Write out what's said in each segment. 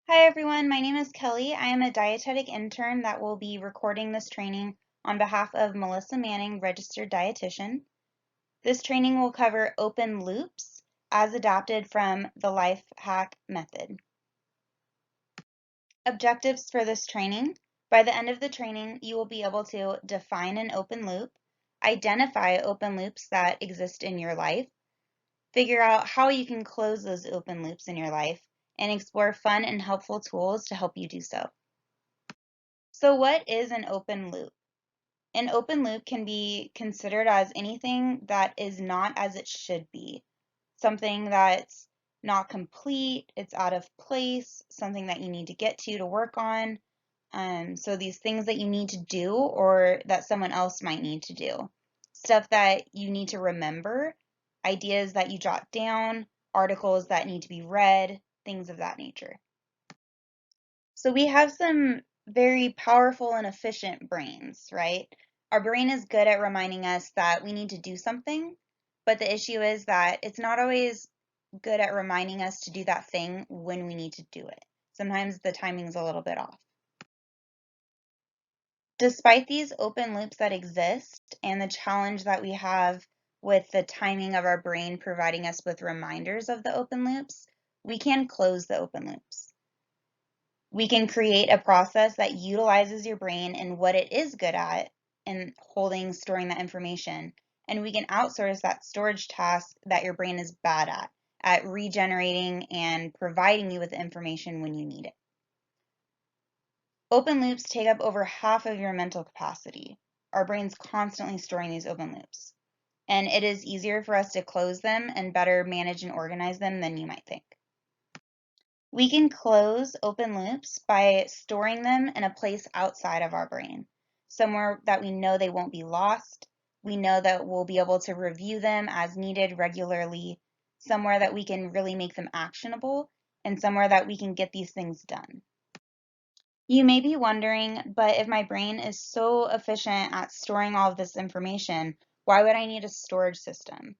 Hi everyone, my name is Kelly. I am a dietetic intern that will be recording this training on behalf of Melissa Manning, registered dietitian. This training will cover open loops as adapted from the Life Hack method. Objectives for this training. By the end of the training, you will be able to define an open loop, identify open loops that exist in your life, figure out how you can close those open loops in your life, and explore fun and helpful tools to help you do so. So what is an open loop? An open loop can be considered as anything that is not as it should be. Something that's not complete, it's out of place, something that you need to get to work on. So these things that you need to do or that someone else might need to do. Stuff that you need to remember, ideas that you jot down, articles that need to be read, things of that nature. So we have some very powerful and efficient brains, right? Our brain is good at reminding us that we need to do something, but the issue is that it's not always good at reminding us to do that thing when we need to do it. Sometimes the timing's a little bit off. Despite these open loops that exist and the challenge that we have with the timing of our brain providing us with reminders of the open loops, we can close the open loops. We can create a process that utilizes your brain and what it is good at in storing that information. And we can outsource that storage task that your brain is bad at regenerating and providing you with the information when you need it. Open loops take up over half of your mental capacity. Our brain's constantly storing these open loops. And it is easier for us to close them and better manage and organize them than you might think. We can close open loops by storing them in a place outside of our brain, somewhere that we know they won't be lost. We know that we'll be able to review them as needed regularly, somewhere that we can really make them actionable, and somewhere that we can get these things done. You may be wondering, but if my brain is so efficient at storing all of this information, why would I need a storage system?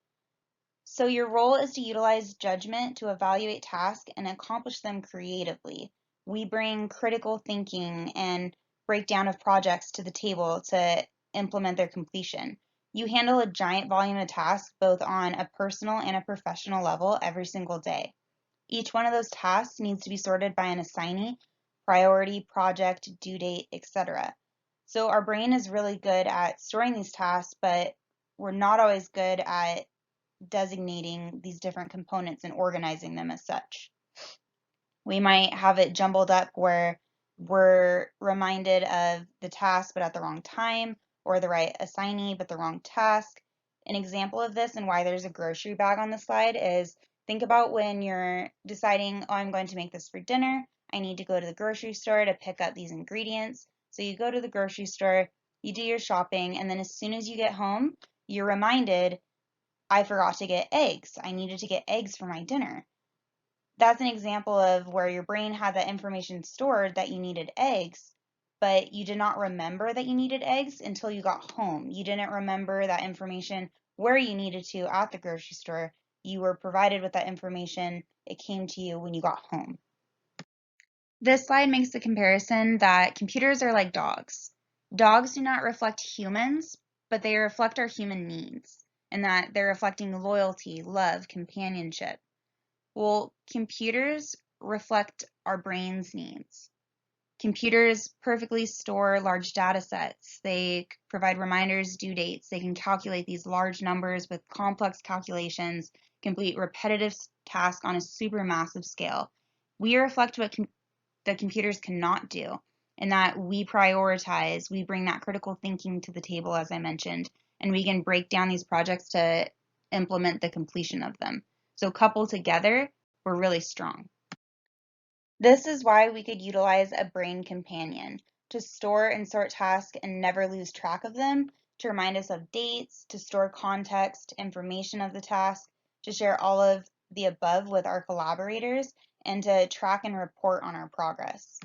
So your role is to utilize judgment to evaluate tasks and accomplish them creatively. We bring critical thinking and breakdown of projects to the table to implement their completion. You handle a giant volume of tasks both on a personal and a professional level every single day. Each one of those tasks needs to be sorted by an assignee, priority, project, due date, etc. So our brain is really good at storing these tasks, but we're not always good at designating these different components and organizing them as such. We might have it jumbled up where we're reminded of the task but at the wrong time, or the right assignee but the wrong task. An example of this and why there's a grocery bag on the slide is think about when you're deciding, oh, I'm going to make this for dinner. I need to go to the grocery store to pick up these ingredients. So you go to the grocery store, you do your shopping, and then as soon as you get home, you're reminded, I forgot to get eggs. I needed to get eggs for my dinner. That's an example of where your brain had that information stored that you needed eggs, but you did not remember that you needed eggs until you got home. You didn't remember that information where you needed to at the grocery store. You were provided with that information. It came to you when you got home. This slide makes the comparison that computers are like dogs. Dogs do not reflect humans, but they reflect our human needs, and that they're reflecting loyalty, love, companionship. Well, computers reflect our brain's needs. Computers perfectly store large data sets. They provide reminders, due dates. They can calculate these large numbers with complex calculations, complete repetitive tasks on a supermassive scale. We reflect what the computers cannot do, and that we prioritize, we bring that critical thinking to the table, as I mentioned, and we can break down these projects to implement the completion of them. So coupled together, we're really strong. This is why we could utilize a brain companion to store and sort tasks and never lose track of them, to remind us of dates, to store context, information of the task, to share all of the above with our collaborators, and to track and report on our progress.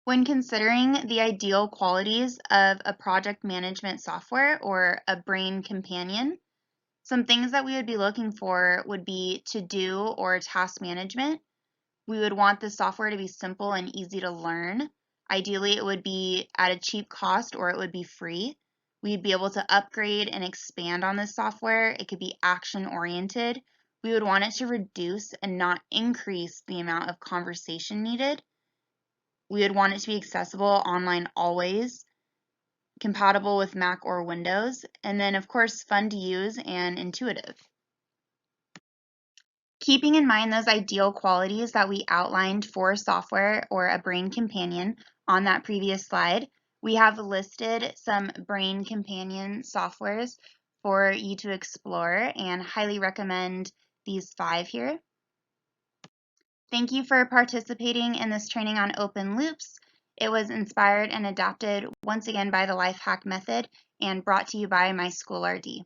When considering the ideal qualities of a project management software or a brain companion, some things that we would be looking for would be to-do or task management, We would want the software to be simple and easy to learn. Ideally, it would be at a cheap cost or it would be free. We'd be able to upgrade and expand on this software. It could be action-oriented. We would want it to reduce and not increase the amount of conversation needed. We would want it to be accessible online always, compatible with Mac or Windows, and then, of course, fun to use and intuitive. Keeping in mind those ideal qualities that we outlined for software or a brain companion on that previous slide, we have listed some brain companion softwares for you to explore and highly recommend these 5 here. Thank you for participating in this training on open loops. It was inspired and adapted once again by the Life Hack Method and brought to you by my School RD.